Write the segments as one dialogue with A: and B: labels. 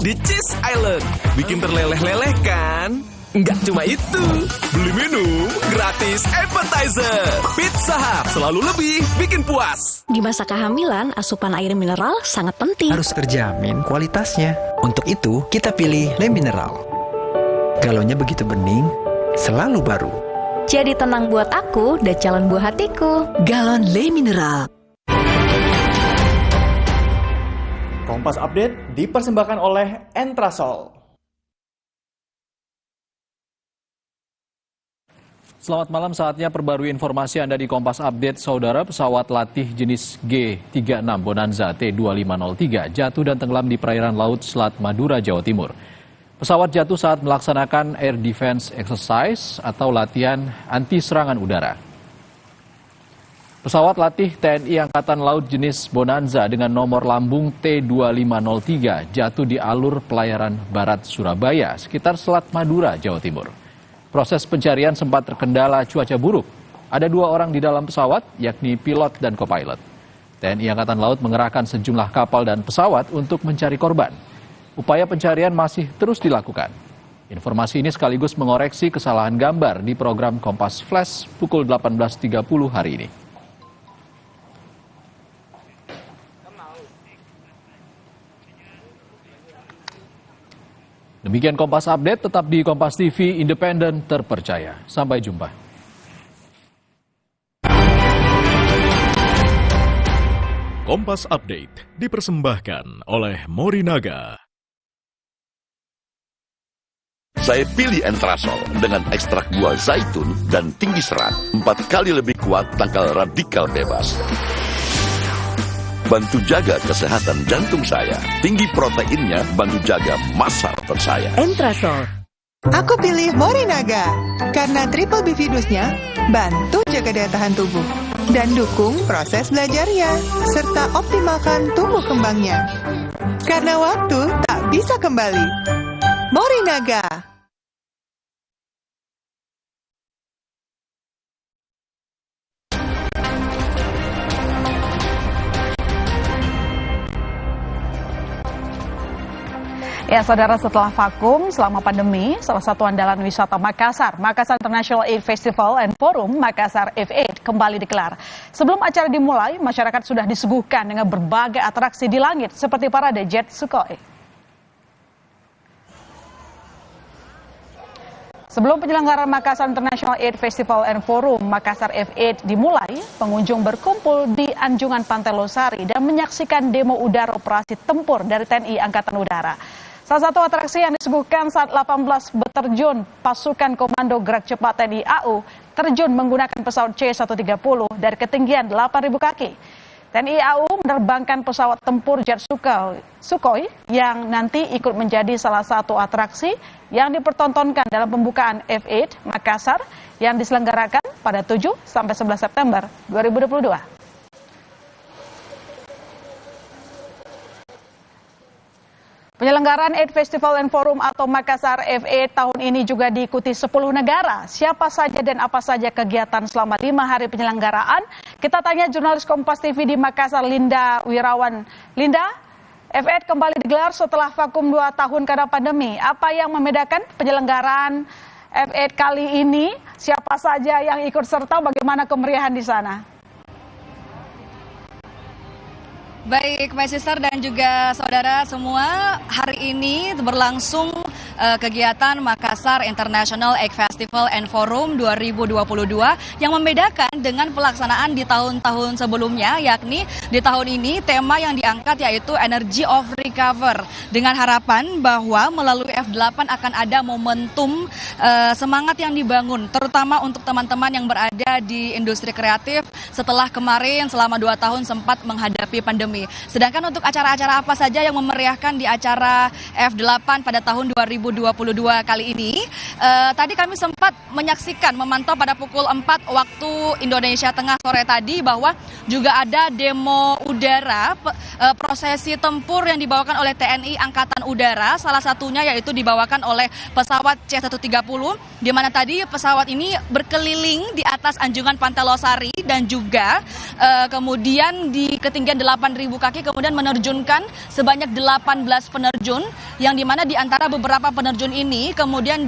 A: di Cheese Island. Bikin terleleh-leleh kan? Nggak cuma itu, beli minum gratis appetizer. Pizza Hut selalu lebih bikin puas.
B: Di masa kehamilan, asupan air mineral sangat penting.
C: Harus terjamin kualitasnya. Untuk itu, kita pilih Le Mineral. Galonnya begitu bening, selalu baru.
B: Jadi tenang buat aku dan calon buah hatiku.
D: Galon Le Mineral.
E: Kompas Update dipersembahkan oleh Entrasol.
F: Selamat malam, saatnya perbarui informasi Anda di Kompas Update. Saudara, pesawat latih jenis G36 Bonanza T2503 jatuh dan tenggelam di perairan laut Selat Madura, Jawa Timur. Pesawat jatuh saat melaksanakan Air Defense Exercise atau latihan anti serangan udara. Pesawat latih TNI Angkatan Laut jenis Bonanza dengan nomor lambung T2503 jatuh di alur pelayaran barat Surabaya, sekitar Selat Madura, Jawa Timur. Proses pencarian sempat terkendala cuaca buruk. Ada 2 orang di dalam pesawat, yakni pilot dan kopilot. TNI Angkatan Laut mengerahkan sejumlah kapal dan pesawat untuk mencari korban. Upaya pencarian masih terus dilakukan. Informasi ini sekaligus mengoreksi kesalahan gambar di program Kompas Flash pukul 18.30 hari ini. Demikian Kompas Update, tetap di Kompas TV, independen, terpercaya. Sampai jumpa.
G: Kompas Update dipersembahkan oleh Morinaga.
H: Saya pilih Entrasol dengan ekstrak buah zaitun dan tinggi serat. 4 kali lebih kuat tangkal radikal bebas. Bantu jaga kesehatan jantung saya. Tinggi proteinnya bantu jaga masa otot saya.
D: Entrasol.
I: Aku pilih Morinaga karena triple B Vidusnya bantu jaga daya tahan tubuh dan dukung proses belajarnya serta optimalkan tumbuh kembangnya. Karena waktu tak bisa kembali. Morinaga.
J: Ya, saudara, setelah vakum selama pandemi, salah satu andalan wisata Makassar International Aid Festival and Forum Makassar F8 kembali digelar. Sebelum acara dimulai, masyarakat sudah disuguhkan dengan berbagai atraksi di langit seperti parade jet Sukhoi. Sebelum penyelenggaraan Makassar International Aid Festival and Forum Makassar F8 dimulai, pengunjung berkumpul di Anjungan Pantai Losari dan menyaksikan demo udara operasi tempur dari TNI Angkatan Udara. Salah satu atraksi yang disuguhkan saat 18 berterjun pasukan Komando Gerak Cepat TNI AU terjun menggunakan pesawat C-130 dari ketinggian 8.000 kaki. TNI AU menerbangkan pesawat tempur jet Sukhoi yang nanti ikut menjadi salah satu atraksi yang dipertontonkan dalam pembukaan F8 Makassar yang diselenggarakan pada 7 sampai 11 September 2022. Penyelenggaraan Aid Festival and Forum atau Makassar F8 tahun ini juga diikuti 10 negara. Siapa saja dan apa saja kegiatan selama 5 hari penyelenggaraan? Kita tanya jurnalis Kompas TV di Makassar, Linda Wirawan. Linda, F8 kembali digelar setelah vakum 2 tahun karena pandemi. Apa yang membedakan penyelenggaraan F8 kali ini? Siapa saja yang ikut serta? Bagaimana kemeriahan di sana?
K: Baik, My Sister dan juga saudara semua, hari ini berlangsung kegiatan Makassar International Egg Festival and Forum 2022 yang membedakan dengan pelaksanaan di tahun-tahun sebelumnya, yakni di tahun ini tema yang diangkat yaitu Energy of Recover, dengan harapan bahwa melalui F8 akan ada momentum semangat yang dibangun, terutama untuk teman-teman yang berada di industri kreatif setelah kemarin selama 2 tahun sempat menghadapi pandemi. Sedangkan untuk acara-acara apa saja yang memeriahkan di acara F8 pada tahun 2022 kali ini, tadi kami sempat menyaksikan, memantau pada pukul 4 waktu Indonesia Tengah sore tadi bahwa juga ada demo udara, prosesi tempur yang dibawakan oleh TNI Angkatan Udara, salah satunya yaitu dibawakan oleh pesawat C-130, di mana tadi pesawat ini berkeliling di atas Anjungan Pantai Losari dan juga kemudian di ketinggian 8.000 kaki kemudian menerjunkan sebanyak 18 penerjun yang dimana di antara beberapa penerjun ini kemudian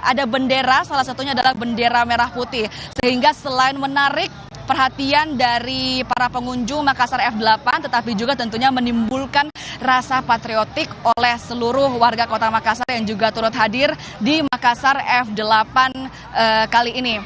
K: ada bendera, salah satunya adalah bendera merah putih, sehingga selain menarik perhatian dari para pengunjung Makassar F8, tetapi juga tentunya menimbulkan rasa patriotik oleh seluruh warga kota Makassar yang juga turut hadir di Makassar F8 kali ini.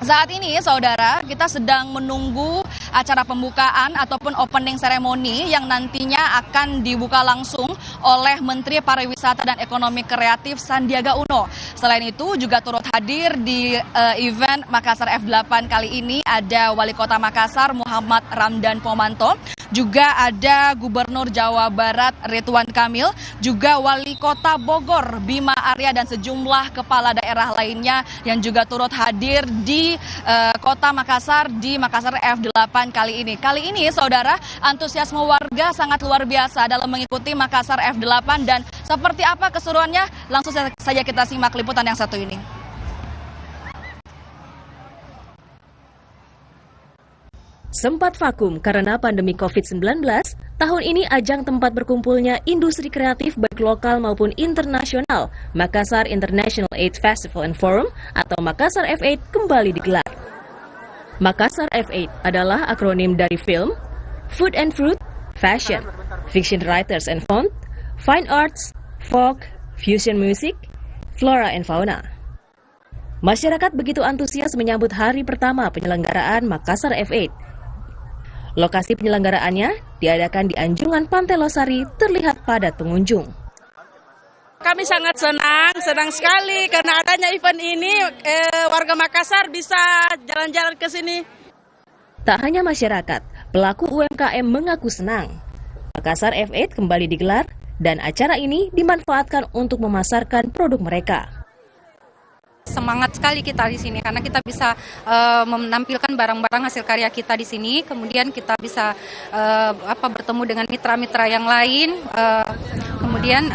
K: Saat ini, saudara, kita sedang menunggu acara pembukaan ataupun opening ceremony yang nantinya akan dibuka langsung oleh Menteri Pariwisata dan Ekonomi Kreatif Sandiaga Uno. Selain itu, juga turut hadir di event Makassar F8 kali ini ada Wali Kota Makassar Muhammad Ramdan Pomanto, juga ada Gubernur Jawa Barat Ridwan Kamil, juga Wali Kota Bogor Bima Arya dan sejumlah kepala daerah lainnya yang juga turut hadir di Kota Makassar di Makassar F8 kali ini. Kali ini, saudara, antusiasme warga sangat luar biasa dalam mengikuti Makassar F8 dan seperti apa keseruannya? Langsung saja kita simak liputan yang satu ini.
L: Sempat vakum karena pandemi COVID-19, tahun ini ajang tempat berkumpulnya industri kreatif baik lokal maupun internasional, Makassar International 8 Festival and Forum atau Makassar F8 kembali digelar. Makassar F8 adalah akronim dari film, food and fruit, fashion, fiction writers and font, fine arts, folk, fusion music, flora and fauna. Masyarakat begitu antusias menyambut hari pertama penyelenggaraan Makassar F8. Lokasi penyelenggaraannya diadakan di Anjungan Pantai Losari, terlihat padat pengunjung.
M: Kami sangat senang sekali karena adanya event ini, warga Makassar bisa jalan-jalan ke sini.
L: Tak hanya masyarakat, pelaku UMKM mengaku senang. Makassar F8 kembali digelar dan acara ini dimanfaatkan untuk memasarkan produk mereka.
N: Semangat sekali kita di sini karena kita bisa menampilkan barang-barang hasil karya kita di sini, kemudian kita bisa bertemu dengan mitra-mitra yang lain, kemudian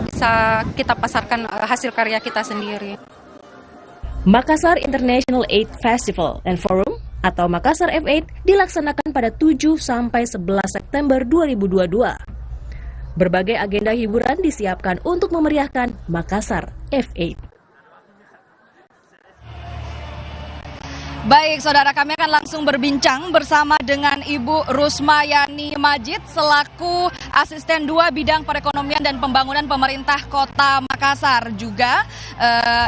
N: bisa kita pasarkan hasil karya kita sendiri.
L: Makassar International 8 Festival and Forum atau Makassar F8 dilaksanakan pada 7 sampai 11 September 2022. Berbagai agenda hiburan disiapkan untuk memeriahkan Makassar F8.
K: Baik, saudara, kami akan langsung berbincang bersama dengan Ibu Rusmayani Majid selaku Asisten 2 Bidang Perekonomian dan Pembangunan Pemerintah Kota Makassar. Juga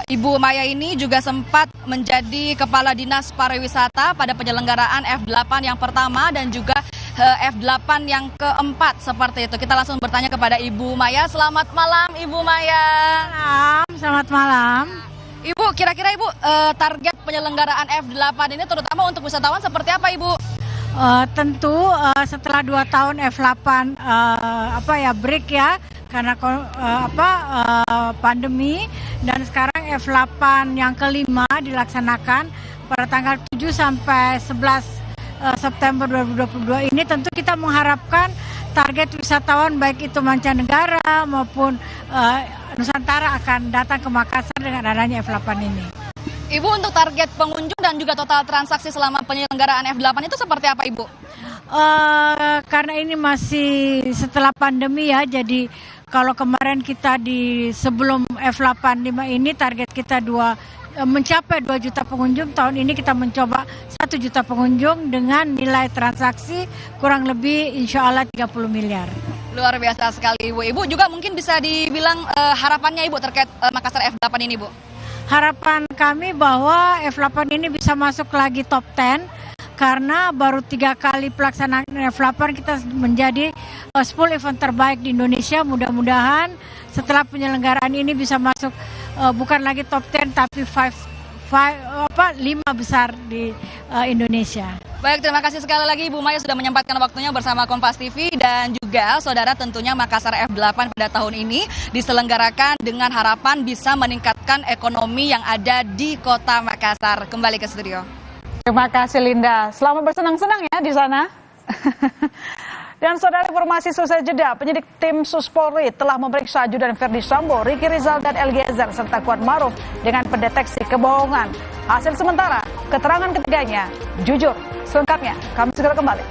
K: Ibu Maya ini juga sempat menjadi Kepala Dinas Pariwisata pada penyelenggaraan F8 yang pertama dan juga F8 yang keempat seperti itu. Kita langsung bertanya kepada Ibu Maya. Selamat malam, Ibu Maya.
O: Selamat malam.
K: Ibu, kira-kira Ibu target penyelenggaraan F8 ini terutama untuk wisatawan seperti apa, Ibu?
O: Tentu setelah 2 tahun F8 break ya karena pandemi, dan sekarang F8 yang kelima dilaksanakan pada tanggal 7 sampai 11 September 2022 ini. Tentu kita mengharapkan target wisatawan baik itu mancanegara maupun Nusantara akan datang ke Makassar dengan adanya F8 ini.
K: Ibu, untuk target pengunjung dan juga total transaksi selama penyelenggaraan F8 itu seperti apa, Ibu?
O: Karena ini masih setelah pandemi ya, jadi kalau kemarin kita sebelum F85 ini target kita mencapai 2 juta pengunjung, tahun ini kita mencoba 1 juta pengunjung dengan nilai transaksi kurang lebih insya Allah 30 miliar.
K: Luar biasa sekali, Ibu. Ibu juga mungkin bisa dibilang harapannya Ibu terkait Makassar F8 ini, Bu.
O: Harapan kami bahwa F8 ini bisa masuk lagi top 10 karena baru 3 kali pelaksanaan F8 kita menjadi 10 event terbaik di Indonesia. Mudah-mudahan setelah penyelenggaraan ini bisa masuk bukan lagi top 10 tapi 5 besar di Indonesia.
K: Baik, terima kasih sekali lagi Ibu Maya sudah menyempatkan waktunya bersama Kompas TV, dan juga saudara, tentunya Makassar F8 pada tahun ini diselenggarakan dengan harapan bisa meningkatkan ekonomi yang ada di Kota Makassar. Kembali ke studio.
J: Terima kasih Linda. Selamat bersenang-senang ya di sana. Dan saudara, informasi selesai jeda, penyidik tim Suspolri telah memeriksa ajudan Verdi Sambo, Ricky Rizal dan Eliezer serta Kuat Maruf dengan pendeteksi kebohongan. Hasil sementara, keterangan ketiganya jujur. Selengkapnya kami segera kembali.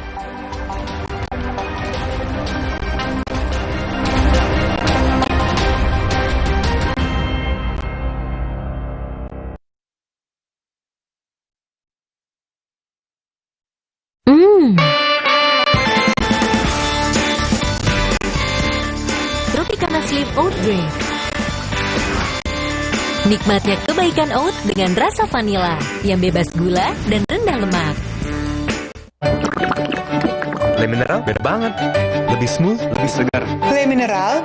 P: Slim Oat Drink. Nikmatnya kebaikan oat dengan rasa vanila yang bebas gula dan rendah lemak.
Q: Le Mineral beda banget. Lebih smooth, lebih segar.
I: Le Mineral